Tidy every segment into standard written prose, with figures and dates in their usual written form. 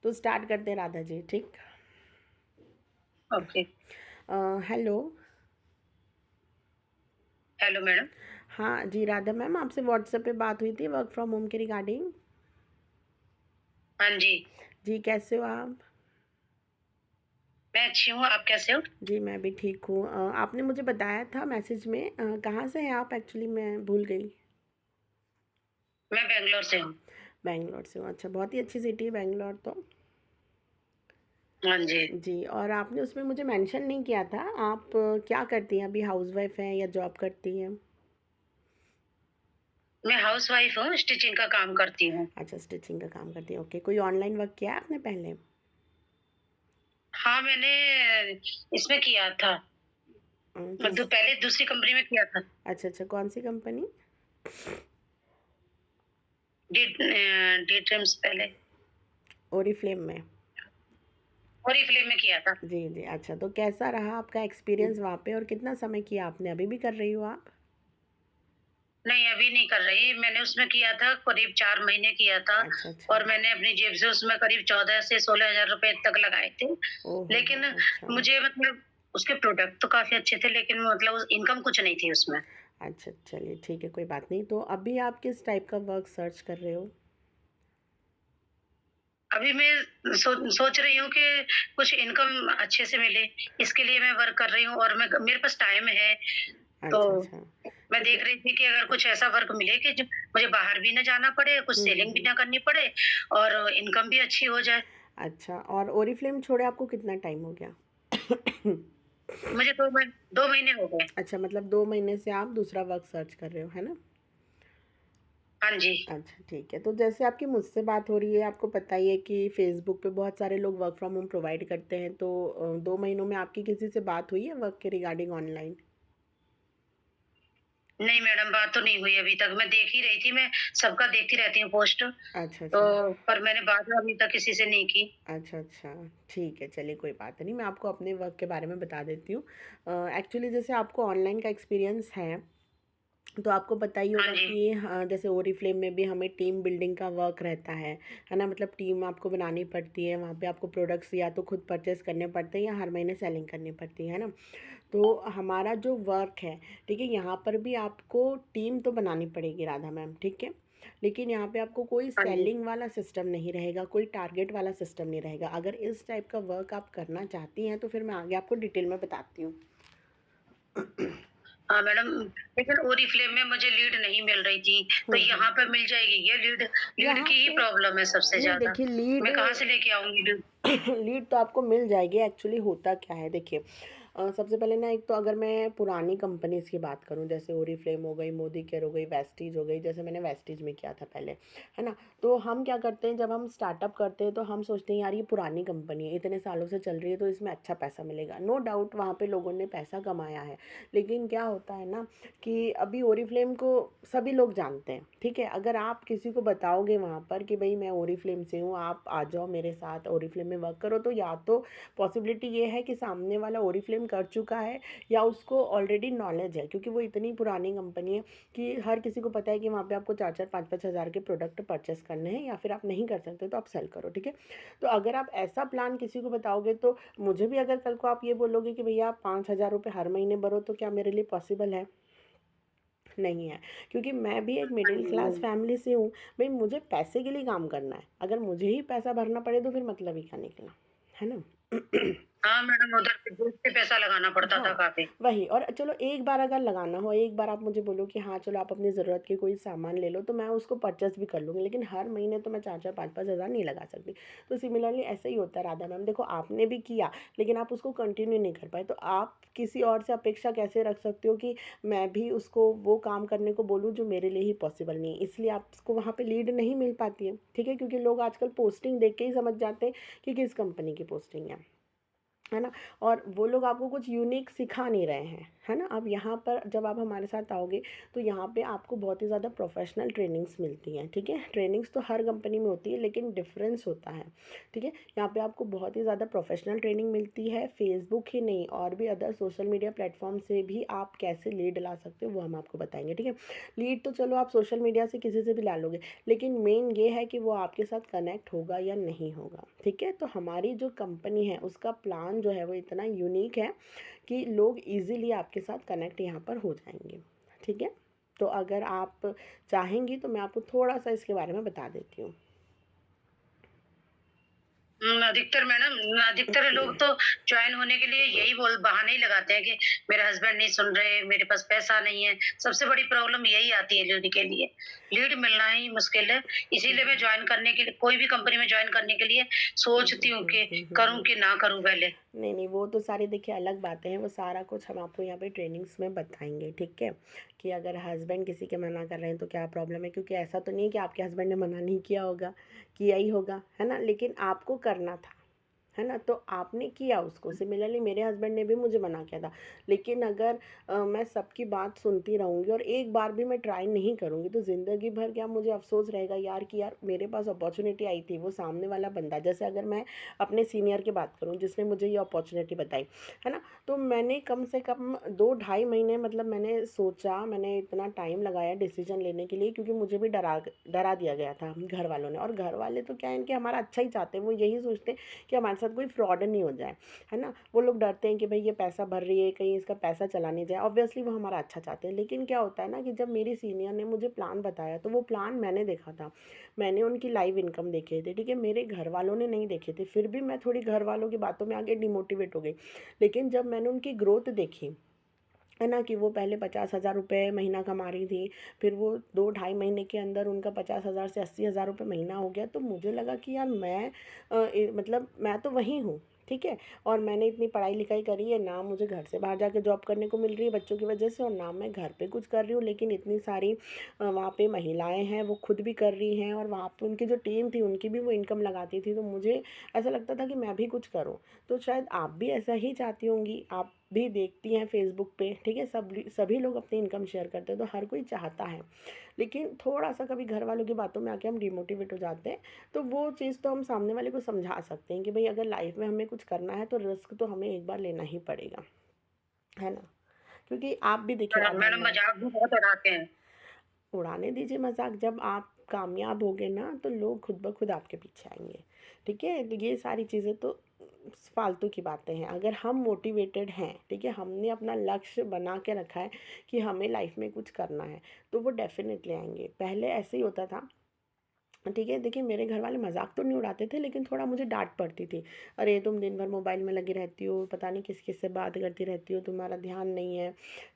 तो स्टार्ट करते हैं राधा जी, ठीक। ओके। हेलो। Hello madam. हाँ जी राधा मैम, आपसे व्हाट्सएप पे बात हुई थी वर्क फ्रॉम होम के रिगार्डिंग। हाँ जी। जी कैसे हो आप? मैं अच्छी हूँ, आप कैसे हो? जी मैं भी ठीक हूँ। आपने मुझे बताया था मैसेज में, कहाँ से हैं आप? एक्चुअली मैं भूल गई। मैं बेंगलोर से हूँ। बैंगलोर से हूँ, अच्छा। बहुत ही अच्छी सिटी है बैंगलोर तो। हाँ जी। जी, और आपने उसमें मुझे मेंशन नहीं किया था, आप क्या करती हैं अभी? हाउसवाइफ हैं या जॉब करती हैं? मैं हाउस वाइफ हूँ, स्टिचिंग का काम करती हूँ। अच्छा, स्टिचिंग का काम करती हैं, ओके। कोई ऑनलाइन वर्क किया है आपने पहले? हाँ, मैंने इसमें किया था। किस? पहले दूसरी कंपनी में किया था। अच्छा अच्छा, कौन सी कंपनी? डी डी ड्रीम्स पहले। ओरिफ्लेम में? ओरिफ्लेम में किया था। जी जी, अच्छा। तो कैसा रहा आपका एक्सपीरियंस वहाँ पे, और कितना समय किया आपने? अभी भी कर रही हो आप? नहीं, अभी नहीं कर रही। मैंने उसमें किया था, करीब 4 महीने किया था अच्छा अच्छा। और मैंने अपनी जेब से उसमें करीब 14 से 16,000 रुपए तक लगाए थे। ओहो, लेकिन अच्छा। मुझे मतलब उसके प्रोडक्ट तो काफ़ी अच्छे थे, लेकिन मतलब उस इनकम कुछ नहीं थी उसमें। अच्छा, चलिए ठीक है, कोई बात नहीं। तो अभी आप किस टाइप का वर्क सर्च कर रहे हो? अभी मैं सोच रही हूँ कि कुछ इनकम अच्छे से मिले, इसके लिए मैं वर्क कर रही हूँ और मैं मेरे पास टाइम है, तो अच्छा अच्छा, मैं ठीक देख है। रही थी कि अगर कुछ ऐसा वर्क मिले कि जो मुझे बाहर भी ना जाना पड़े, कुछ सेलिंग भी हम्म। ना करनी पड़े और इनकम भी अच्छी हो जाए। अच्छा, और ओरिफ्लेम छोड़े आपको कितना टाइम हो गया? मुझे 2 महीने हो गए। अच्छा, मतलब 2 महीने से आप दूसरा वर्क सर्च कर रहे हो, है ना? हाँ जी। अच्छा ठीक है। तो जैसे आपकी मुझसे बात हो रही है, आपको पता ही है कि फ़ेसबुक पे बहुत सारे लोग वर्क फ्रॉम होम प्रोवाइड करते हैं। तो 2 महीनों में आपकी किसी से बात हुई है वर्क के रिगार्डिंग ऑनलाइन? नहीं मैडम, बात तो नहीं हुई अभी तक। मैं देख ही रही थी, मैं सबका देखती रहती हूँ पोस्ट, अच्छा, तो अच्छा। पर मैंने बात अभी तक किसी से नहीं की। अच्छा, अच्छा। ठीक है, चलिए कोई बात नहीं। मैं आपको अपने वर्क के बारे में बता देती हूँ। एक्चुअली जैसे आपको ऑनलाइन का एक्सपीरियंस है, तो आपको पता ही हाँ होगा जी। कि हाँ, जैसे ओरिफ्लेम में भी हमें टीम बिल्डिंग का वर्क रहता है ना? मतलब टीम आपको बनानी पड़ती है, वहाँ पे आपको प्रोडक्ट्स या तो खुद परचेस करने पड़ते हैं या हर महीने सेलिंग करनी पड़ती है ना? तो हमारा जो वर्क है, ठीक है, यहाँ पर भी आपको टीम तो बनानी पड़ेगी राधा मैम, ठीक है। लेकिन यहाँ पे आपको कोई हाँ जी। सेलिंग वाला सिस्टम नहीं रहेगा, कोई टारगेट वाला सिस्टम नहीं रहेगा। अगर इस टाइप का वर्क आप करना चाहती हैं तो फिर मैं आगे आपको डिटेल में बताती हूँ। हाँ मैडम, लेकिन ओरिफ्लेम में मुझे लीड नहीं मिल रही थी, तो यहाँ पे मिल जाएगी ये लीड? लीड यहाँ की ही पे प्रॉब्लम है सबसे नहीं, ज़्यादा। देखिए लीड मैं कहाँ से लेके आऊँगी लीड? लीड तो आपको मिल जाएगी। एक्चुअली होता क्या है, देखिए, सबसे पहले ना, एक तो अगर मैं पुरानी कंपनीज़ की बात करूँ, जैसे ओरिफ्लेम हो गई, मोदी केयर हो गई, वेस्टीज हो गई, जैसे मैंने वेस्टीज में किया था पहले, है ना? तो हम क्या करते हैं, जब हम स्टार्टअप करते हैं तो हम सोचते हैं यार ये पुरानी कंपनी है, इतने सालों से चल रही है, तो इसमें अच्छा पैसा मिलेगा। नो डाउट वहाँ पे लोगों ने पैसा कमाया है। लेकिन क्या होता है ना कि अभी ओरिफ्लेम को सभी लोग जानते हैं, ठीक है। अगर आप किसी को बताओगे वहाँ पर कि भाई मैं ओरिफ्लेम से हूँ, आप आ जाओ मेरे साथ ओरिफ्लेम में वर्क करो, तो या तो पॉसिबिलिटी ये है कि सामने वाला ओरिफ्लेम कर चुका है या उसको ऑलरेडी नॉलेज है, क्योंकि वो इतनी पुरानी कंपनी है कि हर किसी को पता है कि वहाँ पे आपको 4-4 5-5 हज़ार के प्रोडक्ट परचेस करने हैं, या फिर आप नहीं कर सकते तो आप सेल करो, ठीक है। तो अगर आप ऐसा प्लान किसी को बताओगे, तो मुझे भी अगर कल को आप ये बोलोगे कि भैया आप 5,000 रुपये हर महीने भरो, तो क्या मेरे लिए पॉसिबल है? नहीं है। क्योंकि मैं भी एक हाँ मिडिल जी, क्लास हाँ। फैमिली से हूँ। भाई मुझे पैसे के लिए काम करना है, अगर मुझे ही पैसा भरना पड़े तो फिर मतलब ही क्या निकला, है ना? हाँ मैडम, उधर से दूर से पैसा लगाना पड़ता था हाँ, काफ़ी। वही। और चलो एक बार अगर लगाना हो, एक बार आप मुझे बोलो कि हाँ, चलो आप अपनी ज़रूरत के कोई सामान ले लो, तो मैं उसको परचेस भी कर लूँगी, लेकिन हर महीने तो मैं 4-4 5-5 हज़ार नहीं लगा सकती। तो सिमिलरली ऐसा ही होता है राधा मैम। देखो, आपने भी किया, लेकिन आप उसको कंटिन्यू नहीं कर पाए, तो आप किसी और से अपेक्षा कैसे रख सकते हो कि मैं भी उसको वो काम करने को बोलूँ जो मेरे लिए ही पॉसिबल नहीं है? इसलिए आपको वहाँ पे लीड नहीं मिल पाती है, ठीक है? क्योंकि लोग आजकल पोस्टिंग देख के ही समझ जाते हैं कि किस कंपनी की पोस्टिंग है ना? और वो लोग आपको कुछ यूनिक सिखा नहीं रहे हैं, है ना? अब यहाँ पर जब आप हमारे साथ आओगे तो यहाँ पे आपको बहुत ही ज़्यादा प्रोफ़ेशनल ट्रेनिंग्स मिलती हैं, ठीक है? ट्रेनिंग्स तो हर कंपनी में होती है लेकिन डिफ़रेंस होता है, ठीक है? यहाँ पे आपको बहुत ही ज़्यादा प्रोफ़ेशनल ट्रेनिंग मिलती है। फ़ेसबुक ही नहीं और भी अदर सोशल मीडिया प्लेटफ़ॉर्म से भी आप कैसे लीड ला सकते हो वो हम आपको बताएँगे, ठीक है? लीड तो चलो आप सोशल मीडिया से किसी से भी ला लोगे, लेकिन मेन ये है कि वो आपके साथ कनेक्ट होगा या नहीं होगा, ठीक है? तो हमारी जो कंपनी है उसका प्लान जो है वो इतना यूनिक है कि लोग ईज़िली आपके साथ कनेक्ट यहाँ पर हो जाएँगे, ठीक है? तो अगर आप चाहेंगी तो मैं आपको थोड़ा-सा इसके बारे में बता देती हूँ। अधिकतर मैडम अधिकतर लोग तो जॉइन होने के लिए यही बहाने ही लगाते हैं कि मेरे हस्बैंड नहीं सुन रहे, मेरे पास पैसा नहीं है। सबसे बड़ी प्रॉब्लम यही आती है लीड के लिए। लीड मिलना ही मुश्किल है, हुँ, इसीलिए मैं हुँ। जॉइन करने के लिए कोई भी कंपनी में जॉइन करने के लिए हुँ, सोचती हुँ, हूँ हुँ, कि हुँ, हुँ, करूँ हुँ। कि ना करूँ पहले। नहीं, नहीं, वो तो सारी देखिए अलग बातें हैं, वो सारा कुछ हम आपको यहाँ पे ट्रेनिंग्स में बताएँगे, ठीक है? कि अगर हस्बैंड किसी के मना कर रहे हैं तो क्या प्रॉब्लम है? क्योंकि ऐसा तो नहीं है कि आपके हस्बैंड ने मना नहीं किया होगा, किया ही होगा, है ना? लेकिन आपको करना था, है ना? तो आपने किया उसको। सिमिलरली मेरे हस्बैंड ने भी मुझे मना किया था। लेकिन अगर मैं सबकी बात सुनती रहूँगी और एक बार भी मैं ट्राई नहीं करूँगी तो ज़िंदगी भर क्या मुझे अफ़सोस रहेगा यार कि यार मेरे पास अपॉर्च्युनिटी आई थी, वो सामने वाला बंदा जैसे अगर मैं अपने सीनियर की बात करूँ जिसने मुझे ये अपॉर्च्युनिटी बताई, है ना? तो मैंने कम से कम 2 ढाई महीने मतलब मैंने सोचा, मैंने इतना टाइम लगाया डिसीज़न लेने के लिए क्योंकि मुझे भी डरा दिया गया था घर वालों ने और घर वाले तो क्या है इनके हमारा अच्छा ही चाहते हैं। वो यही सोचते हैं कि हमारे साथ कोई फ्रॉड नहीं हो जाए, है ना? वो लोग डरते हैं कि भई ये पैसा भर रही है, कहीं इसका पैसा चला नहीं जाए। ऑब्वियसली वो हमारा अच्छा चाहते हैं। लेकिन क्या होता है ना कि जब मेरी सीनियर ने मुझे प्लान बताया, तो वो प्लान मैंने देखा था। मैंने उनकी लाइव इनकम देखे थे, ठीक है? मेरे घरवालों ने नहीं देखे थे। फिर भी मैं थोड़ी घरवालों की बातों में आके डिमोटिवेट हो गई। लेकिन जब मैंने उनकी ग्रोथ देखी, है ना? कि वो पहले 50,000 रुपए महीना कमा रही थी, फिर वो 2 ढाई महीने के अंदर उनका 50,000 से 80,000 रुपए महीना हो गया, तो मुझे लगा कि यार मैं मतलब मैं तो वही हूँ, ठीक है? और मैंने इतनी पढ़ाई-लिखाई करी है, ना मुझे घर से बाहर जाके जॉब करने को मिल रही है बच्चों की वजह से और ना मैं घर पे कुछ कर रही हूँ, लेकिन इतनी सारी वहाँ पे महिलाएँ हैं, वो खुद भी कर रही हैं और वहाँ पे उनकी जो टीम थी, उनकी भी वो इनकम लगाती थी, तो मुझे ऐसा लगता था कि मैं भी कुछ करूँ। तो शायद आप भी ऐसा ही चाहती होंगी, आप भी देखती हैं फेसबुक पे, ठीक है? सभी लोग अपनी इनकम शेयर करते हैं, तो हर कोई चाहता है। लेकिन थोड़ा-सा कभी घर वालों की बातों में आके हम डिमोटिवेट हो जाते हैं, तो वो चीज़ तो हम सामने वाले को समझा सकते हैं कि भई अगर लाइफ़ में हमें कुछ करना है, तो रिस्क तो हमें एक बार लेना ही पड़ेगा, है ना? क्योंकि आप भी देखिए मैडम अलग-अलग मज़ाक भी बहुत उड़ाते हैं। उड़ाने दीजिए मज़ाक, जब आप कामयाब होगे ना, तो लोग खुद ब खुद आपके पीछे आएँगे, ठीक है? तो ये सारी चीज़ें तो फालतू की बातें हैं। अगर हम मोटिवेटेड हैं, ठीक है? हमने अपना लक्ष्य बना के रखा है कि हमें लाइफ़ में कुछ करना है, तो वो डेफ़िनेटली आएँगे। पहले ऐसे ही होता था, ठीक है? देखिए मेरे घर वाले मज़ाक तो नहीं उड़ाते थे, लेकिन थोड़ा मुझे डाँट पड़ती थी। अरे तुम दिन भर मोबाइल में लगी रहती हो, पता नहीं किस-किस से बात करती रहती हो, तुम्हारा ध्यान नहीं है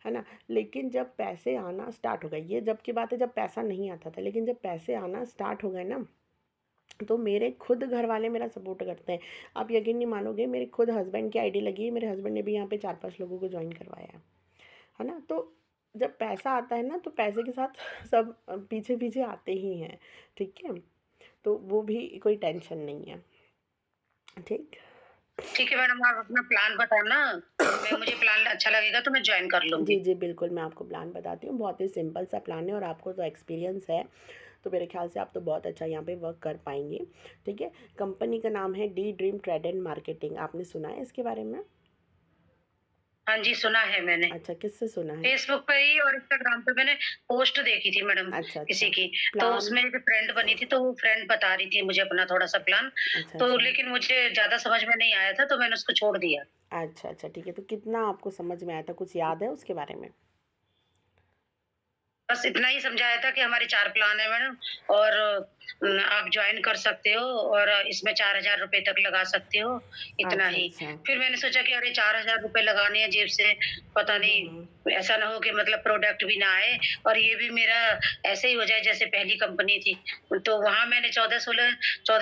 ना? लेकिन जब पैसे आना स्टार्ट हो गए, ये जब की बात है जब पैसा नहीं आता था, लेकिन जब पैसे आना स्टार्ट हो गए ना, तो मेरे खुद घर वाले मेरा सपोर्ट करते हैं। आप यकीन नहीं मानोगे, मेरे खुद हस्बैंड की आईडी लगी है, मेरे हस्बैंड ने भी यहाँ पे 4-5 लोगों को जॉइन करवाया है ना? तो जब पैसा आता है ना, तो पैसे के साथ सब पीछे-पीछे आते ही हैं, ठीक है? तो वो भी कोई टेंशन नहीं है, ठीक? ठीक है मैडम, आप अपना प्लान बताना, मैं मुझे प्लान अच्छा लगेगा तो मैं जॉइन कर जी, लूँगी। जी, बिल्कुल, मैं आपको प्लान बताती हूँ, बहुत ही सिंपल सा प्लान है और आपको तो एक्सपीरियंस है, तो मेरे ख़्याल से आप तो बहुत अच्छा यहाँ पे वर्क कर पाएँगी, ठीक है? कंपनी का नाम है D dream trade and marketing, आपने सुना है इसके बारे में? हाँ जी, सुना है मैंने। अच्छा, किससे सुना है? फेसबुक पे ही और इंस्टाग्राम पे मैंने पोस्ट देखी थी मैडम अच्छा, किसी अच्छा, की, तो प्लान उसमें एक फ्रेंड बनी थी, तो वो फ्रेंड बता रही थी मुझे अपना थोड़ा-सा प्लान, अच्छा, तो अच्छा। लेकिन मुझे ज़्यादा समझ में नहीं आया था, तो मैंने उसको छोड़ दिया। अच्छा, अच्छा, ठीक है, तो कितना आपको समझ में आया था, कुछ याद है उसके बारे में? बस इतना ही समझाया था कि हमारे 4 प्लान है मैडम और आप जॉइन कर सकते हो और इसमें 4,000 रुपए तक लगा सकते हो, इतना अच्छा, ही। अच्छा। फिर मैंने सोचा कि अरे 4,000 रुपए लगाने हैं जेब से, पता हुँ, हुँ, हुँ। नहीं ऐसा ना हो कि मतलब प्रोडक्ट भी ना आए और ये भी मेरा ऐसे ही हो जाए जैसे पहली कंपनी थी। तो वहाँ मैंने 14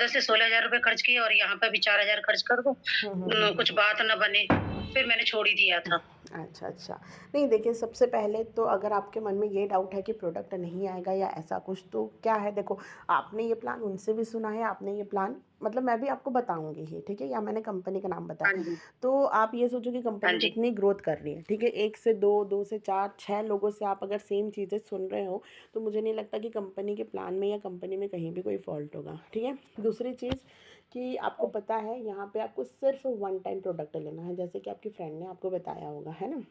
से 16,000 रुपए खर्च किए और यहाँ पे भी 4,000 खर्च कर दूँ, हुँ, हुँ, हुँ, हुँ, कुछ हुँ। बात ना बने, फिर मैंने छोड़ ही दिया था। अच्छा, अच्छा। नहीं देखिए, सबसे पहले तो अगर आपके मन में ये डाउट है कि प्रोडक्ट नहीं आएगा या ऐसा कुछ, तो क्या है देखो, आपने ये प्लान उनसे भी सुना है, आपने ये प्लान मतलब मैं भी आपको बताऊँगी ही, ठीक है? या मैंने कंपनी का नाम बताया। हाँ जी, तो आप ये सोचो कि हाँ कंपनी जी, कितनी ग्रोथ कर रही है, ठीक है? 1 से 2, 2 से 4, 6 लोगों से आप अगर सेम चीज़ें सुन रहे हो, तो मुझे नहीं लगता कि कंपनी के प्लान में या कंपनी में कहीं भी कोई फ़ॉल्ट होगा, ठीक है? दूसरी चीज़ कि आपको पता है यहाँ पे आपको सिर्फ़ वन टाइम प्रोडक्ट लेना है, जैसे कि आपकी फ्रेंड ने आपको बताया होगा, है ना?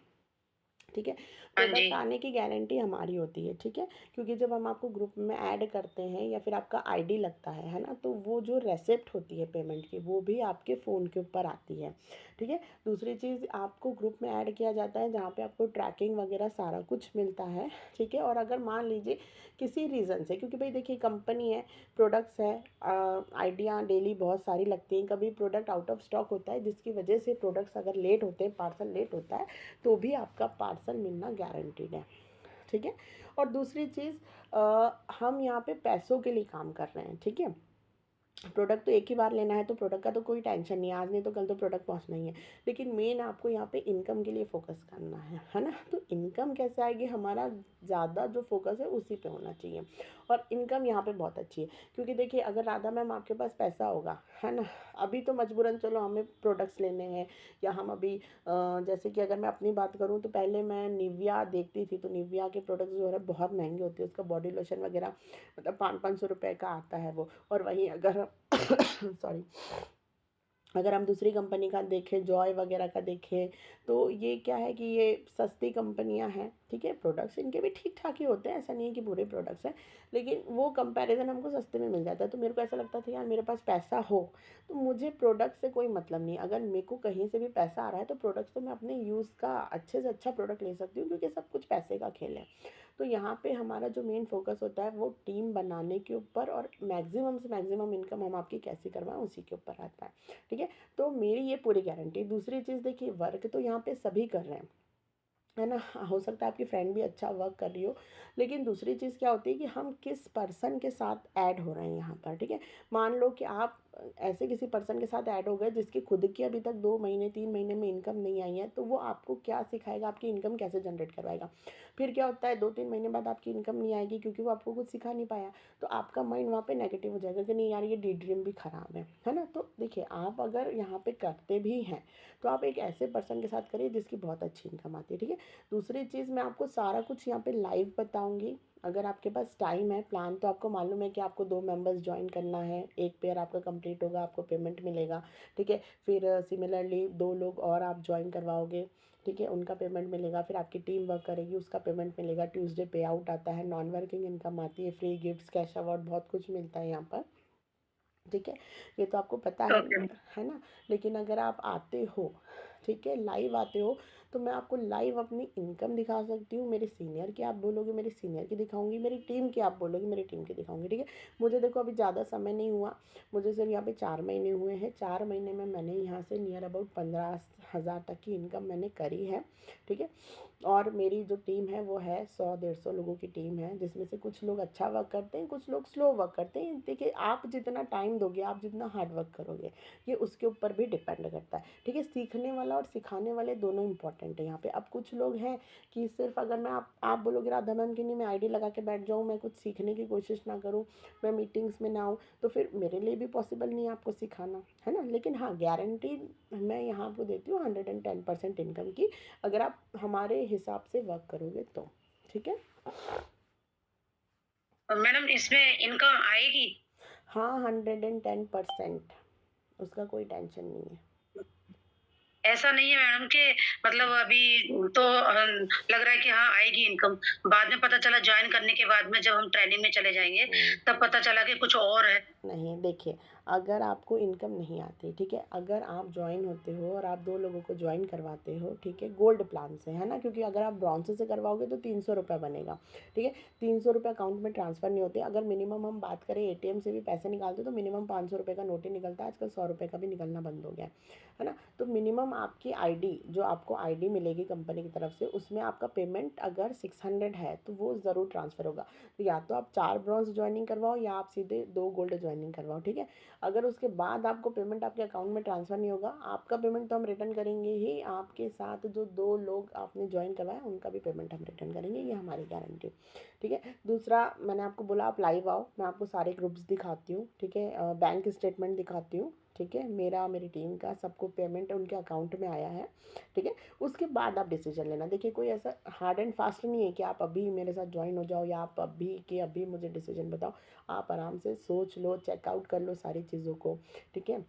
ठीक है। हाँ जी, प्रोडक्ट आने की गारंटी हमारी होती है, ठीक है? क्योंकि जब हम आपको ग्रुप में ऐड करते हैं या फिर आपका आईडी लगता है ना? तो वो जो रेसिप्ट होती है पेमेंट की, वो भी आपके फ़ोन के ऊपर आती है, ठीक है? दूसरी चीज़, आपको ग्रुप में ऐड किया जाता है जहाँ पे आपको ट्रैकिंग वगैरह सारा कुछ मिलता है, ठीक है? और अगर मान लीजिए किसी रीज़न से, क्योंकि भाई देखिए कंपनी है, प्रोडक्ट्स है, आइडियाँ डेली बहुत सारी लगती हैं, कभी प्रोडक्ट आउट ऑफ स्टॉक होता है जिसकी वजह से प्रोडक्ट्स अगर लेट होते हैं, पार्सल लेट होता है, तो भी आपका पार्सल मिलना गारंटीड है, ठीक है? और दूसरी चीज़, हम यहाँ पे पैसों के लिए काम कर रहे हैं, ठीक है? प्रोडक्ट तो एक ही बार लेना है, तो प्रोडक्ट का तो कोई टेंशन नहीं है, आज नहीं तो कल तो प्रोडक्ट पहुंचना ही है। लेकिन मेन आपको यहाँ पे इनकम के लिए फोकस करना है ना? तो इनकम कैसे आएगी, हमारा ज़्यादा जो फोकस है उसी पे होना चाहिए। और इनकम यहाँ पे बहुत अच्छी है, क्योंकि देखिए अगर राधा मैम आपके पास पैसा होगा, है ना? अभी तो मजबूरन चलो हमें प्रोडक्ट्स लेने हैं, या हम अभी जैसे कि अगर मैं अपनी बात करूँ, तो पहले मैं निविया देखती थी, तो निविया के प्रोडक्ट्स जो है बहुत महंगे होते हैं, उसका बॉडी लोशन वगैरह मतलब 500-500 रुपए का आता है वो। और वहीं अगर सॉरी, अगर हम दूसरी कंपनी का देखें, जॉय वगैरह का देखें, तो ये क्या है कि ये सस्ती कंपनियां हैं, ठीक है? प्रोडक्ट्स इनके भी ठीक ठाक ही होते हैं, ऐसा नहीं है कि बुरे प्रोडक्ट्स हैं, लेकिन वो कंपैरिजन हमको सस्ते में मिल जाता है। तो मेरे को ऐसा लगता था यार, मेरे पास पैसा हो तो मुझे प्रोडक्ट से कोई मतलब नहीं, अगर मेरे को कहीं से भी पैसा आ रहा है तो प्रोडक्ट्स तो मैं अपने यूज़ का अच्छे से अच्छा प्रोडक्ट ले सकती हूँ, क्योंकि सब कुछ पैसे का खेल है। तो यहाँ पे हमारा जो मेन फोकस होता है वो टीम बनाने के ऊपर, और मैक्सिमम से मैक्सिमम इनकम हम आपकी कैसे करवाएं उसी के ऊपर रहता है, ठीक है? तो मेरी ये पूरी गारंटी। दूसरी चीज़ देखिए, वर्क तो यहाँ पे सभी कर रहे हैं, है ना? हो सकता है आपकी फ्रेंड भी अच्छा वर्क कर रही हो, लेकिन दूसरी चीज़ क्या होती है कि हम किस पर्सन के साथ ऐड हो रहे हैं यहाँ पर, ठीक है? मान लो कि आप ऐसे किसी पर्सन के साथ ऐड हो गए जिसकी खुद की अभी तक 2 महीने 3 महीने में इनकम नहीं आई है, तो वो आपको क्या सिखाएगा, आपकी इनकम कैसे जनरेट करवाएगा? फिर क्या होता है, 2-3 महीने बाद आपकी इनकम नहीं आएगी, क्योंकि वो आपको कुछ सिखा नहीं पाया, तो आपका माइंड वहाँ पे नेगेटिव हो जाएगा कि नहीं यार, ये डी ड्रीम भी खराब है ना? तो देखिए, आप अगर यहाँ पे करते भी हैं, तो आप एक ऐसे पर्सन के साथ करिए जिसकी बहुत अच्छी इनकम आती है, ठीक है? दूसरी चीज़, मैं आपको सारा कुछ यहाँ पे लाइव बताऊँगी। अगर आपके पास टाइम है, प्लान तो आपको मालूम है कि आपको 2 मेंबर्स जॉइन करना है, 1 पेयर आपका कंप्लीट होगा, आपको पेमेंट मिलेगा, ठीक है? फिर सिमिलरली 2 लोग और आप जॉइन करवाओगे, ठीक है? उनका पेमेंट मिलेगा, फिर आपकी टीम वर्क करेगी, उसका पेमेंट मिलेगा, ट्यूसडे पे आउट आता है, नॉन वर्किंग इनकम आती है, फ्री गिफ्ट्स, कैश अवार्ड, बहुत कुछ मिलता है यहाँ पर, ठीक है? ये तो आपको पता ओके। है ना? लेकिन अगर आप आते हो, ठीक है, लाइव आते हो, तो मैं आपको लाइव अपनी इनकम दिखा सकती हूँ, मेरे सीनियर की आप बोलोगे मेरे सीनियर की दिखाऊँगी, मेरी टीम की आप बोलोगे मेरी टीम की दिखाऊँगी, ठीक है? मुझे देखो अभी ज़्यादा समय नहीं हुआ, मुझे सिर्फ यहाँ पे 4 महीने हुए हैं, 4 महीने में मैंने यहाँ से नियर अबाउट 15,000 तक की इनकम मैंने करी है, ठीक है? और मेरी जो टीम है वो है 100-150 लोगों की टीम है, जिसमें से कुछ लोग अच्छा वर्क करते हैं, कुछ लोग स्लो वर्क करते हैं। देखिए, आप जितना टाइम दोगे, आप जितना हार्ड वर्क करोगे, ये उसके ऊपर भी डिपेंड करता है, ठीक है? सीखने वाला और सिखाने वाले दोनों इंपॉर्टेंट है यहाँ पे। अब कुछ लोग हैं कि सिर्फ अगर मैं आप बोलोगे राधा मैम की नहीं, मैं आईडी लगा के बैठ जाऊँ, मैं कुछ सीखने की कोशिश ना करूँ, मैं मीटिंग्स में ना आऊँ, तो फिर मेरे लिए भी पॉसिबल नहीं है आपको सिखाना, है ना? लेकिन हाँ, गारंटी मैं यहाँ आपको देती हूँ 110% इनकम की, अगर आप हमारे हिसाब से वर्क करोगे तो, ठीक है? और मैडम इसमें इनकम आएगी? हाँ, 110% उसका कोई टेंशन नहीं है। ऐसा नहीं है मैडम कि मतलब अभी तो लग रहा है कि हाँ, आएगी इनकम। बाद में पता चला जॉइन करने के बाद में जब हम ट्रेनिंग में चले जाएँगे, हुँ। तब पता चला कि कुछ और है। नहीं, देखिए, अगर आपको इनकम नहीं आती, ठीक है? अगर आप जॉइन होते हो और आप 2 लोगों को जॉइन करवाते हो, ठीक है? गोल्ड प्लान से, है ना? क्योंकि अगर आप ब्रॉन्ज़ से करवाओगे तो ₹300 बनेगा, ठीक है? ₹300 अकाउंट में ट्रांसफ़र नहीं होते। अगर मिनिमम हम बात करें, एटीएम से भी पैसे निकालते हो तो मिनिमम ₹500 का नोट ही निकलता है, आजकल ₹100 का भी निकलना बंद हो गया है ना? तो मिनिमम आपकी आईडी, जो आपको आईडी मिलेगी कंपनी की तरफ से, उसमें आपका पेमेंट अगर 600 है, तो वो ज़रूर ट्रांसफ़र होगा। तो या तो आप 4 ब्रॉन्ज़ जॉइनिंग करवाओ, या आप सीधे 2 गोल्ड जॉइनिंग करवाओ, ठीक है? अगर उसके बाद आपको पेमेंट आपके अकाउंट में ट्रांसफ़र नहीं होगा, आपका पेमेंट तो हम रिटर्न करेंगे ही, आपके साथ जो 2 लोग आपने जॉइन करवाया उनका भी पेमेंट हम रिटर्न करेंगे, ये हमारी गारंटी। ठीक है? दूसरा मैंने आपको बोला आप लाइव आओ, मैं आपको सारे ग्रुप्स दिखाती हूँ, ठीक है? बैंक स्टेटमेंट दिखाती हूँ, ठीक है? मेरा, मेरी टीम का सबको पेमेंट उनके अकाउंट में आया है, ठीक है? उसके बाद आप डिसीज़न लेना। देखिए कोई ऐसा हार्ड एंड फास्ट नहीं है कि आप अभी मेरे साथ जॉइन हो जाओ या आप अभी के अभी मुझे डिसीज़न बताओ। आप आराम से सोच लो, चेकआउट कर लो सारी चीज़ों को, ठीक है?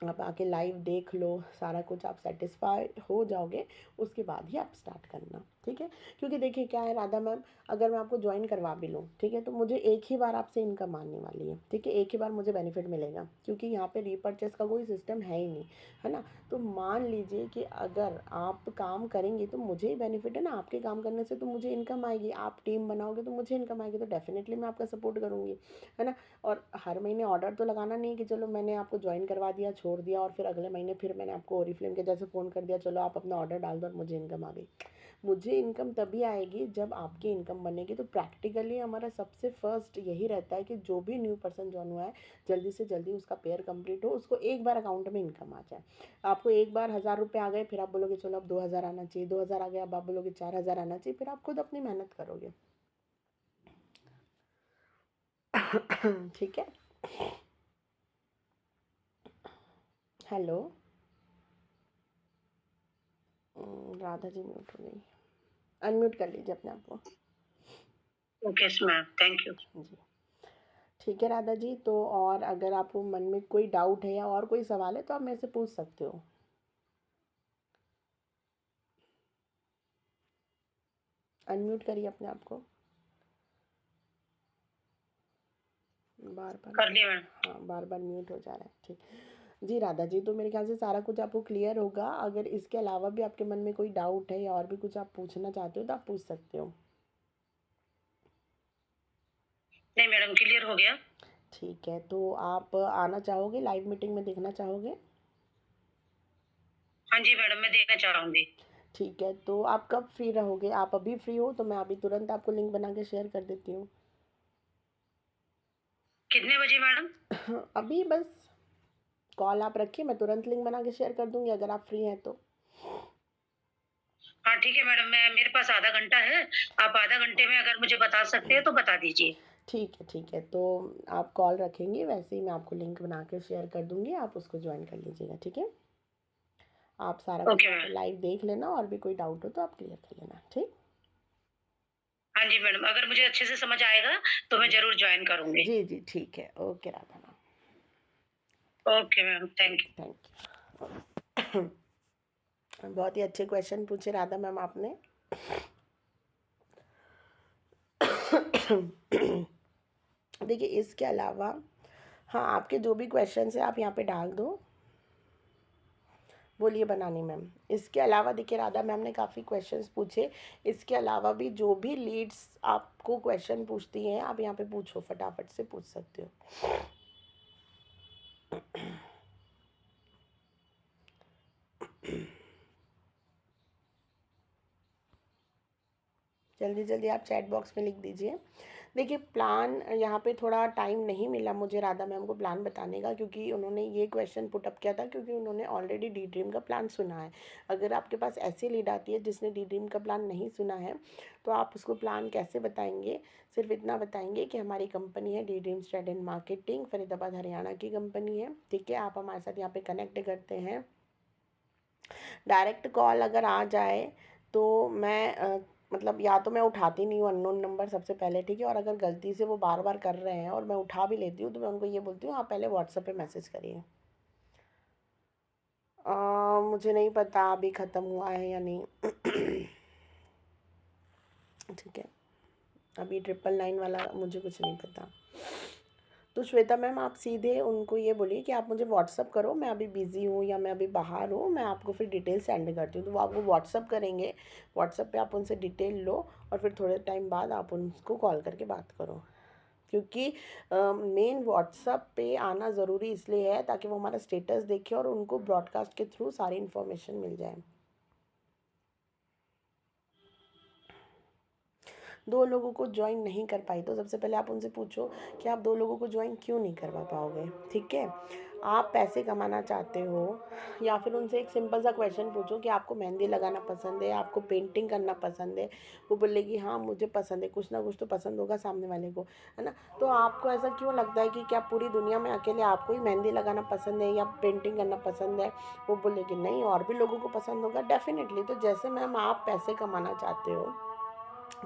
आप आके लाइव देख लो, सारा कुछ आप सेटिस्फाई हो जाओगे, उसके बाद ही आप स्टार्ट करना, ठीक है? क्योंकि देखिए क्या है राधा मैम, अगर मैं आपको जॉइन करवा भी लूँ, ठीक है? तो मुझे एक ही बार आपसे इनकम आने वाली है, ठीक है? एक ही बार मुझे बेनिफिट मिलेगा, क्योंकि यहाँ पे रीपर्चेस का कोई सिस्टम है ही नहीं, है ना? तो मान लीजिए कि अगर आप काम करेंगी तो मुझे ही बेनिफिट है ना, आपके काम करने से तो मुझे इनकम आएगी, आप टीम बनाओगे तो मुझे इनकम आएगी, तो डेफिनेटली मैं आपका सपोर्ट करूँगी, है ना? और हर महीने ऑर्डर तो लगाना नहीं है कि चलो मैंने आपको ज्वाइन करवा दिया, छोड़ दिया और फिर अगले महीने फिर मैंने आपको ओरिफ्लेम के जैसे फ़ोन कर दिया, चलो आप अपना ऑर्डर डाल दो और मुझे इनकम आ गई। मुझे इनकम तभी आएगी जब आपकी इनकम बनेगी। तो प्रैक्टिकली हमारा सबसे फर्स्ट यही रहता है कि जो भी न्यू पर्सन जॉइन हुआ है, जल्दी से जल्दी उसका पेयर कंप्लीट हो, उसको एक बार अकाउंट में इनकम आ जाए। आपको एक बार 1000 रुपये आ गए, फिर आप बोलोगे चलो अब 2000 आना चाहिए, 2000 आ गया, अब आप बोलोगे 4000 आना चाहिए, फिर आप खुद अपनी मेहनत करोगे। ठीक है? हेलो। राधा जी म्यूट हो गई, अनम्यूट कर लीजिए अपने आप को। Okay ma'am, thank you. जी, ठीक है राधा जी। तो और अगर आपको मन में कोई डाउट है या और कोई सवाल है तो आप मेरे से पूछ सकते हो। अनम्यूट करिए अपने आप को। बार बार कर लिया मैम। हाँ, बार बार म्यूट हो जा रहा है। ठीक। जी राधा जी, तो मेरे ख्याल से सारा कुछ आपको क्लियर होगा। अगर इसके अलावा भी आपके मन में कोई डाउट है या और भी कुछ आप पूछना चाहते हो तो आप पूछ सकते हो। नहीं मैडम, क्लियर हो गया। ठीक है, तो आप आना चाहोगे, लाइव मीटिंग में देखना चाहोगे? हाँ जी मैडम, मैं देखना चाहूंगी। ठीक है, तो आप कब फ्री रहोगे? आप अभी फ्री हो तो मैं अभी तुरंत आपको लिंक बना के शेयर कर देती हूँ। कितने बजे मैडम? अभी बस कॉल आप रखिए, मैं तुरंत लिंक बना के शेयर कर दूंगी अगर आप फ्री हैं तो। हाँ ठीक है मैडम, मैं मेरे पास आधा घंटा है। आप आधा घंटे में अगर मुझे बता सकते हैं तो बता दीजिए। ठीक है, ठीक है, तो आप कॉल रखेंगे वैसे ही मैं आपको लिंक बना के शेयर कर दूंगी, आप उसको ज्वाइन कर लीजिएगा, ठीक है? आप सारा कुछ ओके वहाँ पे मैम। लाइव देख लेना और भी कोई डाउट हो तो आप क्लियर कर लेना, ठीक? हाँ जी मैडम, अगर मुझे अच्छे से समझ आएगा तो मैं जरूर ज्वाइन करूंगी। जी जी, ठीक है, okay Radha ma'am. Okay ma'am, thank okay, thank you. बहुत ही अच्छे क्वेश्चन पूछे राधा मैम आपने। देखिए इसके अलावा हाँ, आपके जो भी क्वेश्चंस है आप यहाँ पे डाल दो। बोलिए बनानी मैम। इसके अलावा देखिए राधा मैम ने काफ़ी क्वेश्चंस पूछे। इसके अलावा भी जो भी लीड्स आपको क्वेश्चन पूछती हैं आप यहाँ पे पूछो, फटाफट से पूछ सकते हो। जल्दी जल्दी आप चैट बॉक्स में लिख दीजिए। देखिए प्लान यहाँ पे थोड़ा टाइम नहीं मिला मुझे राधा मैम को प्लान बताने का, क्योंकि उन्होंने ये क्वेश्चन पुट अप किया था क्योंकि उन्होंने ऑलरेडी डी ड्रीम का प्लान सुना है। अगर आपके पास ऐसी लीड आती है जिसने डी ड्रीम का प्लान नहीं सुना है तो आप उसको प्लान कैसे बताएंगे? सिर्फ इतना बताएंगे कि हमारी कंपनी है D dream trade and marketing, Faridabad Haryana की कंपनी है, ठीक है? आप हमारे साथ यहाँ पे कनेक्ट करते हैं। डायरेक्ट कॉल अगर आ जाए तो मैं मतलब या तो मैं उठाती नहीं हूँ अननोन नंबर सबसे पहले, ठीक है? और अगर गलती से वो बार बार कर रहे हैं और मैं उठा भी लेती हूँ तो मैं उनको ये बोलती हूँ आप पहले व्हाट्सएप पे मैसेज करिए। मुझे नहीं पता अभी ख़त्म हुआ है या नहीं। ठीक है, अभी 999 वाला मुझे कुछ नहीं पता। तो श्वेता मैम आप सीधे उनको ये बोलिए कि आप मुझे व्हाट्सअप करो, मैं अभी बिज़ी हूँ या मैं अभी बाहर हूँ, मैं आपको फिर डिटेल सेंड करती हूँ। तो वो आपको व्हाट्सअप करेंगे, व्हाट्सअप पे आप उनसे डिटेल लो और फिर थोड़े टाइम बाद आप उनको कॉल करके बात करो। क्योंकि मेन व्हाट्सअप पे आना ज़रूरी इसलिए है ताकि वो हमारा स्टेटस देखे और उनको ब्रॉडकास्ट के थ्रू सारी इन्फॉर्मेशन मिल जाए। 2 लोगों को जॉइन नहीं कर पाई, तो सबसे पहले आप उनसे पूछो कि आप 2 लोगों को जॉइन क्यों नहीं करवा पाओगे, ठीक है? आप पैसे कमाना चाहते हो, या फिर उनसे एक सिंपल सा क्वेश्चन पूछो कि आपको मेहंदी लगाना पसंद है, आपको पेंटिंग करना पसंद है? वो बोलेगी हाँ मुझे पसंद है, कुछ ना कुछ तो पसंद होगा सामने वाले को, है ना? तो आपको ऐसा क्यों लगता है कि क्या पूरी दुनिया में अकेले आपको ही मेहंदी लगाना पसंद है या पेंटिंग करना पसंद है? वो बोलेगी नहीं, और भी लोगों को पसंद होगा डेफिनेटली। तो जैसे मैम आप पैसे कमाना चाहते हो,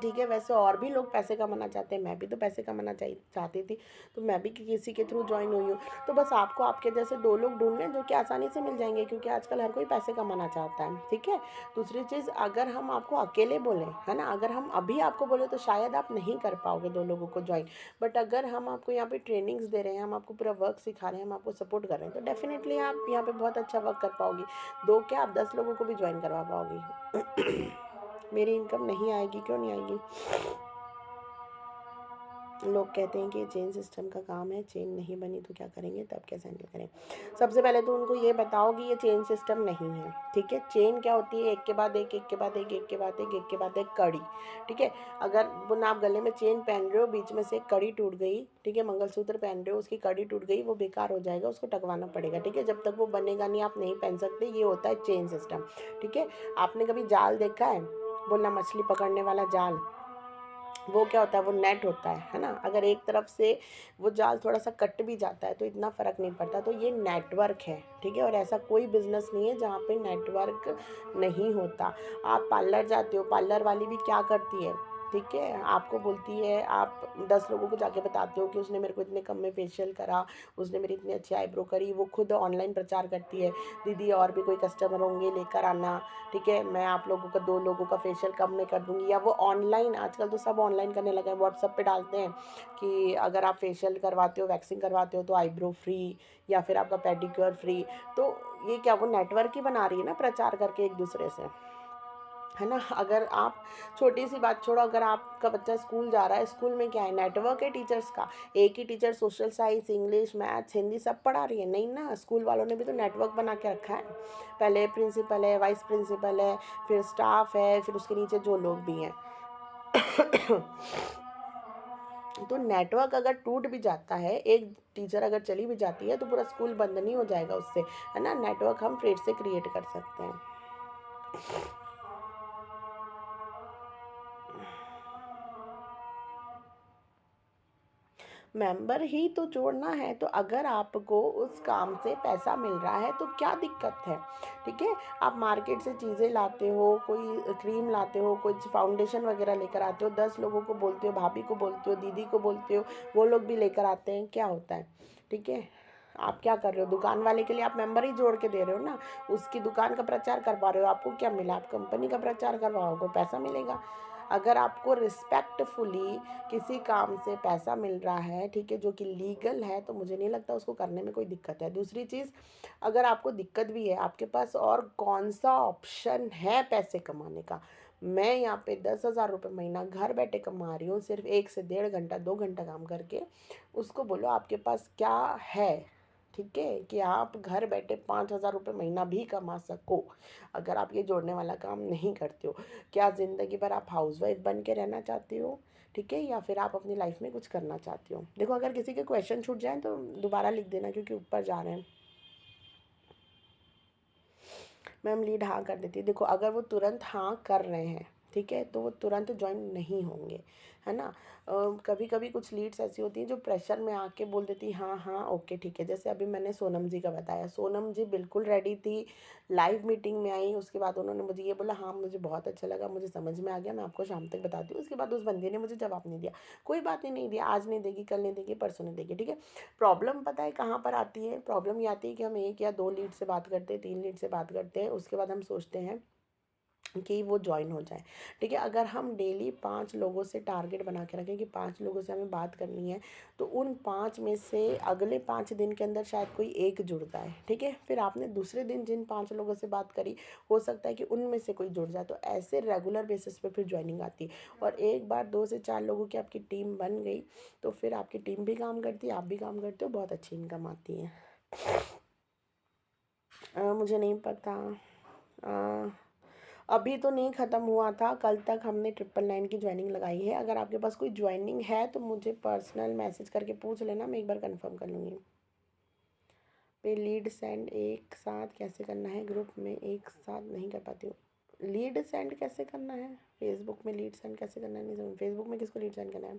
ठीक है, वैसे और भी लोग पैसे कमाना चाहते हैं, मैं भी तो पैसे कमाना चाहती थी, तो मैं भी किसी के थ्रू ज्वाइन हुई हूँ। तो बस आपको आपके जैसे 2 लोग ढूँढने जो कि आसानी से मिल जाएंगे, क्योंकि आजकल हर कोई पैसे कमाना चाहता है, ठीक है? दूसरी चीज़, अगर हम आपको अकेले बोलें, है ना, अगर हम अभी आपको बोले तो शायद आप नहीं कर पाओगे 2 लोगों को ज्वाइन, बट अगर हम आपको यहाँ पे ट्रेनिंग्स दे रहे हैं, हम आपको पूरा वर्क सिखा रहे हैं, हम आपको सपोर्ट कर रहे हैं, तो डेफिनेटली आप यहाँ पे बहुत अच्छा वर्क कर पाओगी। 2 क्या, आप 10 लोगों को भी ज्वाइन करवा पाओगी। मेरी इनकम नहीं आएगी, क्यों नहीं आएगी? लोग कहते हैं कि चेन सिस्टम का काम है, चेन नहीं बनी तो क्या करेंगे, तब कैसे हैंडल करें? सबसे पहले तो उनको ये बताओ कि ये चेन सिस्टम नहीं है, ठीक है? चेन क्या होती है? एक के बाद एक, एक के बाद एक, एक के बाद एक, एक के बाद एक कड़ी, ठीक है? अगर बुना आप गले में चेन पहन रहे हो, बीच में से एक कड़ी टूट गई, ठीक है, मंगलसूत्र पहन रहे हो, उसकी कड़ी टूट गई, वो बेकार हो जाएगा, उसको टकवाना पड़ेगा, ठीक है? जब तक वो बनेगा नहीं आप नहीं पहन सकते, ये होता है चेन सिस्टम, ठीक है? आपने कभी जाल देखा है? बोलना मछली पकड़ने वाला जाल, वो क्या होता है? वो नेट होता है ना? अगर एक तरफ से वो जाल थोड़ा सा कट भी जाता है तो इतना फ़र्क नहीं पड़ता, तो ये नेटवर्क है, ठीक है? और ऐसा कोई बिजनेस नहीं है जहाँ पे नेटवर्क नहीं होता। आप पार्लर जाते हो, पार्लर वाली भी क्या करती है, ठीक है, आपको बोलती है, आप 10 लोगों को जाके बताते हो कि उसने मेरे को इतने कम में फेशियल करा, उसने मेरी इतनी अच्छी आईब्रो करी, वो खुद ऑनलाइन प्रचार करती है, दीदी और भी कोई कस्टमर होंगे लेकर आना, ठीक है, मैं आप लोगों का 2 लोगों का फेशियल कम में कर दूंगी। या वो ऑनलाइन, आजकल तो सब ऑनलाइन करने लगे हैं, व्हाट्सएप पे डालते हैं कि अगर आप फेशियल करवाते हो, वैक्सिंग करवाते हो तो आईब्रो फ्री, या फिर आपका पेडिक्योर फ्री। तो ये क्या, वो नेटवर्क ही बना रही है ना, प्रचार करके एक दूसरे से, है ना? अगर आप, छोटी सी बात छोड़ो, अगर आपका बच्चा स्कूल जा रहा है, स्कूल में क्या है, नेटवर्क है टीचर्स का, एक ही teacher social science, English, maths, Hindi सब पढ़ा रही है? नहीं ना, स्कूल वालों ने भी तो नेटवर्क बना के रखा है। पहले प्रिंसिपल है, वाइस प्रिंसिपल है, फिर स्टाफ है, फिर उसके नीचे जो लोग भी हैं। तो नेटवर्क अगर टूट भी जाता है, एक टीचर अगर चली भी जाती है, तो पूरा स्कूल बंद नहीं हो जाएगा उससे, है ना? नेटवर्क हम फिर से क्रिएट कर सकते हैं। मेंबर ही तो जोड़ना है, तो अगर आपको उस काम से पैसा मिल रहा है तो क्या दिक्कत है, ठीक है? आप मार्केट से चीज़ें लाते हो, कोई क्रीम लाते हो, कुछ फाउंडेशन वगैरह लेकर आते हो, 10 लोगों को बोलते हो, भाभी को बोलते हो, दीदी को बोलते हो, वो लोग भी लेकर आते हैं, क्या होता है, ठीक है? आप क्या कर रहे हो? दुकान वाले के लिए आप मेंबर ही जोड़ के दे रहे हो ना, उसकी दुकान का प्रचार करवा रहे हो, आपको क्या मिला? आप कंपनी का प्रचार करवाओगे, पैसा मिलेगा। अगर आपको रिस्पेक्टफुली किसी काम से पैसा मिल रहा है, ठीक है, जो कि लीगल है, तो मुझे नहीं लगता उसको करने में कोई दिक्कत है। दूसरी चीज़, अगर आपको दिक्कत भी है, आपके पास और कौन सा ऑप्शन है पैसे कमाने का? मैं यहाँ पे 10,000 रुपये महीना घर बैठे कमा रही हूँ, सिर्फ 1 से 1.5 घंटा 2 घंटा काम करके। उसको बोलो आपके पास क्या है, ठीक है, कि आप घर बैठे 5,000 रुपये महीना भी कमा सको, अगर आप ये जोड़ने वाला काम नहीं करते हो। क्या ज़िंदगी भर आप हाउसवाइफ बन के रहना चाहते हो, ठीक है, या फिर आप अपनी लाइफ में कुछ करना चाहते हो? देखो, अगर किसी के क्वेश्चन छूट जाए तो दोबारा लिख देना, क्योंकि ऊपर जा रहे हैं। मैम लीड हाँ कर देती है। देखो, अगर वो तुरंत हाँ कर रहे हैं, ठीक है, तो वो तुरंत ज्वाइन नहीं होंगे, है ना? कभी कभी कुछ लीड्स ऐसी होती हैं जो प्रेशर में आके बोल देती हाँ हाँ ओके ठीक है। जैसे अभी मैंने सोनम जी का बताया, सोनम जी बिल्कुल रेडी थी, लाइव मीटिंग में आई, उसके बाद उन्होंने मुझे ये बोला हाँ मुझे बहुत अच्छा लगा, मुझे समझ में आ गया, मैं आपको शाम तक बताती हूँ। उसके बाद उस बंदी ने मुझे जवाब नहीं दिया। कोई बात नहीं दिया, आज नहीं देगी, कल नहीं देगी, परसों नहीं देगी, ठीक है। प्रॉब्लम पता है कहाँ पर आती है? प्रॉब्लम ये आती है कि हम 1 या 2 लीड से बात करते हैं, 3 लीड से बात करते हैं, उसके बाद हम सोचते हैं कि वो ज्वाइन हो जाए, ठीक है। अगर हम डेली 5 लोगों से टारगेट बना के रखें कि 5 लोगों से हमें बात करनी है, तो उन 5 में से अगले 5 दिन के अंदर शायद कोई एक जुड़ता है, ठीक है। फिर आपने दूसरे दिन जिन 5 लोगों से बात करी, हो सकता है कि उनमें से कोई जुड़ जाए, तो ऐसे रेगुलर बेसिस पे फिर ज्वाइनिंग आती है। और एक बार 2 से 4 लोगों की आपकी टीम बन गई, तो फिर आपकी टीम भी काम करती है, आप भी काम करते हो, बहुत अच्छी इनकम आती है। मुझे नहीं पता। अभी तो नहीं ख़त्म हुआ था, कल तक हमने 999 की ज्वाइनिंग लगाई है। अगर आपके पास कोई ज्वाइनिंग है तो मुझे पर्सनल मैसेज करके पूछ लेना, मैं एक बार कंफर्म कर लूँगी। पे लीड सेंड एक साथ कैसे करना है? ग्रुप में एक साथ नहीं कर पाती हूँ। लीड सेंड कैसे करना है? फेसबुक में लीड सेंड कैसे करना है? नहीं समझ, फेसबुक में किसको लीड सेंड करना है?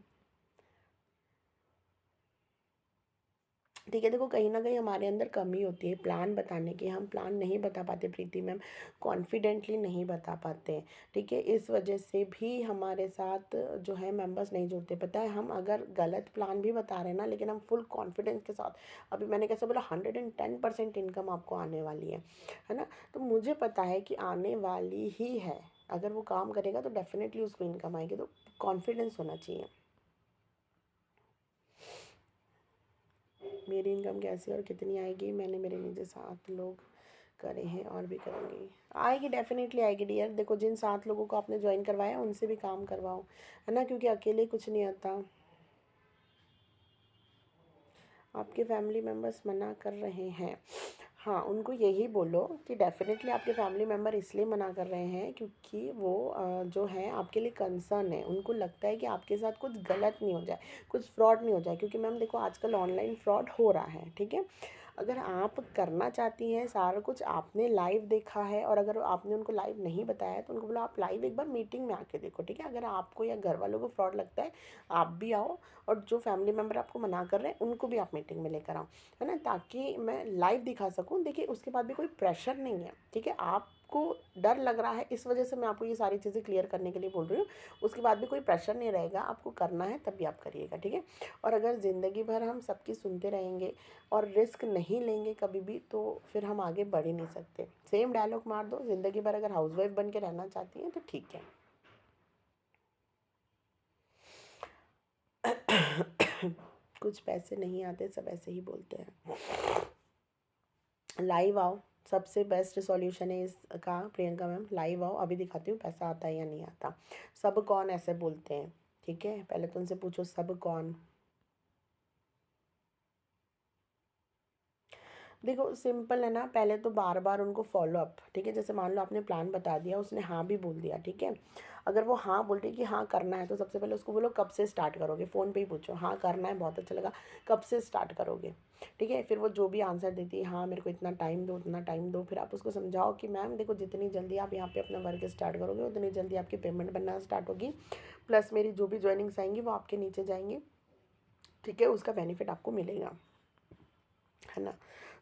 ठीक है, देखो कहीं न कहीं हमारे अंदर कमी होती है प्लान बताने की, हम प्लान नहीं बता पाते प्रीति मैम, कॉन्फिडेंटली नहीं बता पाते हैं, ठीक है? इस वजह से भी हमारे साथ जो है मेंबर्स नहीं जुड़ते। पता है, हम अगर गलत प्लान भी बता रहे हैं ना, लेकिन हम फुल कॉन्फिडेंस के साथ, अभी मैंने कैसे बोला 110% इनकम आपको आने वाली है ना? तो मुझे पता है कि आने वाली ही है, अगर वो काम करेगा तो डेफ़िनेटली उसको इनकम आएगी, तो कॉन्फिडेंस होना चाहिए। मेरी इनकम कैसे और कितनी आएगी? मैंने मेरे नीचे 7 लोग करे हैं और भी करूँगी। आएगी, डेफ़िनेटली आएगी डियर। देखो जिन 7 लोगों को आपने जॉइन करवाया उनसे भी काम करवाओ, है ना? क्योंकि अकेले कुछ नहीं आता। आपके फैमिली मेंबर्स मना कर रहे हैं। हाँ, उनको यही बोलो कि डेफ़िनेटली आपके फैमिली मेंबर इसलिए मना कर रहे हैं क्योंकि वो जो है आपके लिए कंसर्न है। उनको लगता है कि आपके साथ कुछ गलत नहीं हो जाए, कुछ फ्रॉड नहीं हो जाए, क्योंकि मैम देखो आजकल ऑनलाइन फ्रॉड हो रहा है, ठीक है? अगर आप करना चाहती हैं, सारा कुछ आपने लाइव देखा है और अगर आपने उनको लाइव नहीं बताया है तो उनको बोलो आप लाइव एक बार मीटिंग में आके देखो, ठीक है? अगर आपको या घर वालों को फ्रॉड लगता है, आप भी आओ और जो फैमिली मेंबर आपको मना कर रहे हैं उनको भी आप मीटिंग में लेकर आओ, है ना? ताकि मैं लाइव दिखा सकूँ। देखिए उसके बाद भी कोई प्रेशर नहीं है, ठीक है? आपको डर लग रहा है, इस वजह से मैं आपको ये सारी चीज़ें क्लियर करने के लिए बोल रही हूँ। उसके बाद भी कोई प्रेशर नहीं रहेगा, आपको करना है तब भी आप करिएगा, ठीक है? और अगर ज़िंदगी भर हम सबकी सुनते रहेंगे और रिस्क नहीं लेंगे कभी भी, तो फिर हम आगे बढ़ ही नहीं सकते। सेम डायलॉग मार दो, ज़िंदगी भर अगर हाउसवाइफ बन के रहना चाहती हैं तो ठीक है। कुछ पैसे नहीं आते, सब ऐसे ही बोलते हैं। लाइव आओ, सबसे बेस्ट सॉल्यूशन है इसका प्रियंका मैम। लाइव आओ, अभी दिखाती हूँ पैसा आता है या नहीं आता। सब कौन ऐसे बोलते हैं, ठीक है? पहले तो उनसे पूछो सब कौन। देखो सिंपल है ना, पहले तो बार बार उनको फॉलो अप, ठीक है? जैसे मान लो आपने प्लान बता दिया, उसने हाँ भी बोल दिया, ठीक है? अगर वो हाँ बोल रही है कि हाँ करना है, तो सबसे पहले उसको बोलो कब से स्टार्ट करोगे। फ़ोन पे ही पूछो, हाँ करना है, बहुत अच्छा लगा, कब से स्टार्ट करोगे, ठीक है? फिर वो जो भी आंसर देती है, हाँ मेरे को इतना टाइम दो, उतना टाइम दो, फिर आप उसको समझाओ कि मैम देखो जितनी जल्दी आप यहाँ पे अपना वर्क स्टार्ट करोगे उतनी जल्दी आपकी पेमेंट बनना स्टार्ट होगी, प्लस मेरी जो भी ज्वाइनिंग्स आएंगी वो आपके नीचे जाएंगी, ठीक है? उसका बेनिफिट आपको मिलेगा, है ना?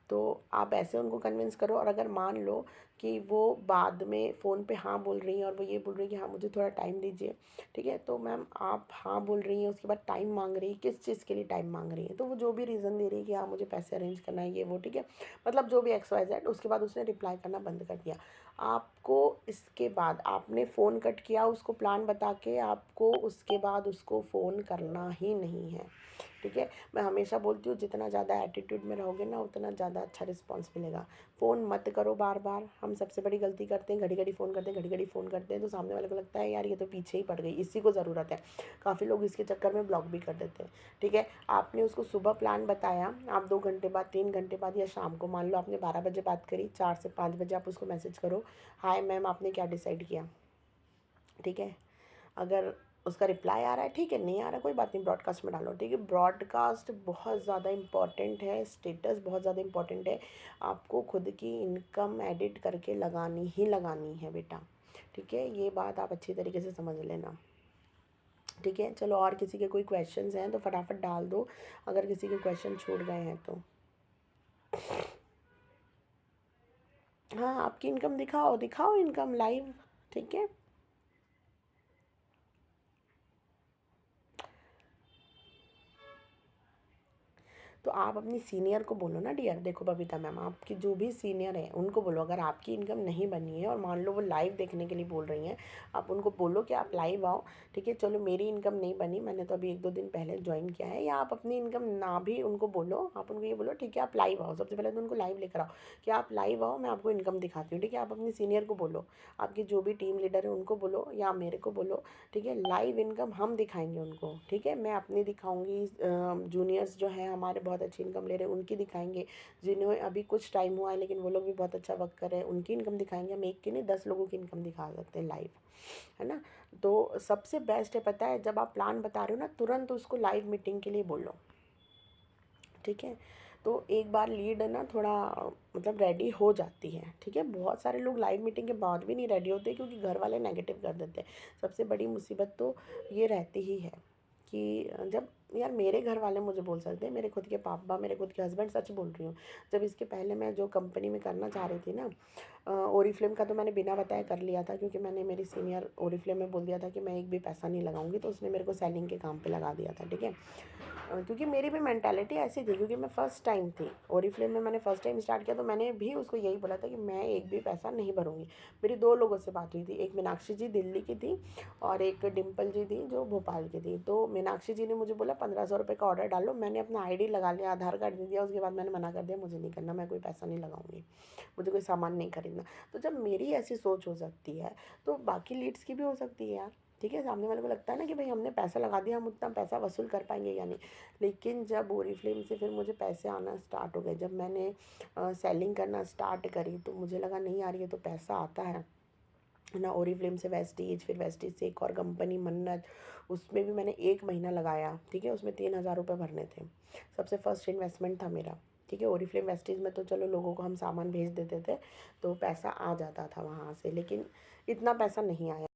तो आप ऐसे उनको कन्विंस करो। और अगर मान लो कि वो बाद में फ़ोन पे हाँ बोल रही हैं और वो ये बोल रही है कि हाँ मुझे थोड़ा टाइम दीजिए, ठीक है? तो मैम आप हाँ बोल रही हैं, उसके बाद टाइम मांग रही है, किस चीज़ के लिए टाइम मांग रही है? तो वो जो भी रीज़न दे रही है कि हाँ मुझे पैसे अरेंज करना है, ये वो, ठीक है? मतलब जो भी एक्स वाई जेड, उसके बाद उसने रिप्लाई करना बंद कर दिया। आपको इसके बाद आपने फ़ोन कट किया उसको प्लान बता के, आपको उसके बाद उसको फ़ोन करना ही नहीं है, ठीक है? मैं हमेशा बोलती हूँ जितना ज़्यादा एटीट्यूड में रहोगे ना उतना ज़्यादा अच्छा रिस्पॉन्स मिलेगा। फ़ोन मत करो बार बार, हम सबसे बड़ी गलती करते हैं, घड़ी घड़ी फ़ोन करते हैं, घड़ी घड़ी फ़ोन करते हैं, तो सामने वाले को लगता है यार ये तो पीछे ही पड़ गई, इसी को ज़रूरत है। काफ़ी लोग इसके चक्कर में ब्लॉक भी कर देते हैं, ठीक है? आपने उसको सुबह प्लान बताया, आप 2 घंटे बाद, 3 घंटे बाद या शाम को, मान लो आपने 12 बजे बात करी, 4 से 5 बजे आप उसको मैसेज करो, हाय मैम आपने क्या डिसाइड किया, ठीक है? अगर उसका रिप्लाई आ रहा है ठीक है, नहीं आ रहा कोई बात नहीं, ब्रॉडकास्ट में डालो, ठीक है? ब्रॉडकास्ट बहुत ज़्यादा इम्पॉर्टेंट है, स्टेटस बहुत ज़्यादा इम्पॉर्टेंट है। आपको खुद की इनकम एडिट करके लगानी ही लगानी है बेटा, ठीक है? ये बात आप अच्छी तरीके से समझ लेना, ठीक है? चलो और किसी के कोई क्वेश्चंस हैं तो फटाफट डाल दो, अगर किसी के क्वेश्चन छूट गए हैं तो। हाँ, आपकी इनकम दिखाओ, दिखाओ इनकम लाइव, ठीक है? तो आप अपनी सीनियर को बोलो ना डियर, देखो बबीता मैम आपकी जो भी सीनियर है उनको बोलो अगर आपकी इनकम नहीं बनी है और मान लो वो लाइव देखने के लिए बोल रही हैं, आप उनको बोलो कि आप लाइव आओ, ठीक है? चलो मेरी इनकम नहीं बनी, मैंने तो अभी 1-2 दिन पहले ज्वाइन किया है, या आप अपनी इनकम ना भी उनको बोलो, आप उनको ये बोलो ठीक है आप लाइव आओ, सबसे पहले तो उनको लाइव लेकर आओ कि आप लाइव आओ, मैं आपको इनकम दिखाती हूँ, ठीक है? आप अपनी सीनियर को बोलो, आपकी जो भी टीम लीडर है उनको बोलो या मेरे को बोलो, ठीक है? लाइव इनकम हम दिखाएंगे उनको, ठीक है? मैं अपनी दिखाऊंगी, जूनियर्स जो हैं हमारे बहुत बहुत अच्छी इनकम ले रहे हैं उनकी दिखाएँगे, जिन्हें अभी कुछ टाइम हुआ है लेकिन वो लोग भी बहुत अच्छा वर्क कर रहे हैं, उनकी इनकम दिखाएँगे। हम एक की नहीं 10 लोगों की इनकम दिखा सकते हैं लाइव, है ना? तो सबसे बेस्ट है पता है, जब आप प्लान बता रहे हो ना तुरंत उसको लाइव मीटिंग के लिए बोलो, ठीक है? तो एक बार लीड है ना थोड़ा मतलब रेडी हो जाती है, ठीक है? बहुत सारे लोग लाइव मीटिंग के बाद भी नहीं रेडी होते क्योंकि घर वाले नेगेटिव कर देते हैं। सबसे बड़ी मुसीबत तो ये रहती ही है कि जब यार मेरे घर वाले मुझे बोल सकते हैं, मेरे खुद के पापा, मेरे खुद के हस्बैंड, सच बोल रही हूँ। जब इसके पहले मैं जो कंपनी में करना चाह रही थी ना, ओरिफ्लेम का तो मैंने बिना बताए कर लिया था क्योंकि मैंने मेरी सीनियर ओरिफ्लेम में बोल दिया था कि मैं एक भी पैसा नहीं लगाऊंगी, तो उसने मेरे को सेलिंग के काम पे लगा दिया था, ठीक है? क्योंकि मेरी भी मेंटालिटी ऐसी थी क्योंकि मैं फर्स्ट टाइम थी ओरिफ्लेम में, मैंने फर्स्ट टाइम स्टार्ट किया, तो मैंने भी उसको यही बोला था कि मैं एक भी पैसा नहीं भरूंगी। मेरी दो लोगों से बात हुई थी, एक मीनाक्षी जी दिल्ली की थी और एक डिम्पल जी थी जो भोपाल की थी। तो मीनाक्षी जी ने मुझे बोला 1500 रुपये का ऑर्डर डालो, मैंने अपना आईडी लगा लिया, आधार कार्ड दे दिया, उसके बाद मैंने मना कर दिया मुझे नहीं करना, मैं कोई पैसा नहीं लगाऊंगी, मुझे कोई सामान नहीं खरीदना। तो जब मेरी ऐसी सोच हो सकती है तो बाकी लीड्स की भी हो सकती है यार, ठीक है? सामने वाले को लगता है ना कि भाई हमने पैसा लगा दिया, हम उतना पैसा वसूल कर पाएंगे या नहीं। लेकिन जब ओरिफ्लेम से फिर मुझे पैसे आना स्टार्ट हो गए, जब मैंने सेलिंग करना स्टार्ट करी तो मुझे लगा नहीं यार ये तो पैसा आता है ना। ओरिफ्लेम से वेस्टीज, फिर वेस्टीज से एक और कंपनी मन्नत, उसमें भी मैंने 1 महीना लगाया, ठीक है? उसमें 3000 रुपये भरने थे, सबसे फर्स्ट इन्वेस्टमेंट था मेरा, ठीक है? ओरिफ्लेम वेस्टीज में तो चलो लोगों को हम सामान भेज देते थे तो पैसा आ जाता था वहाँ से, लेकिन इतना पैसा नहीं आया।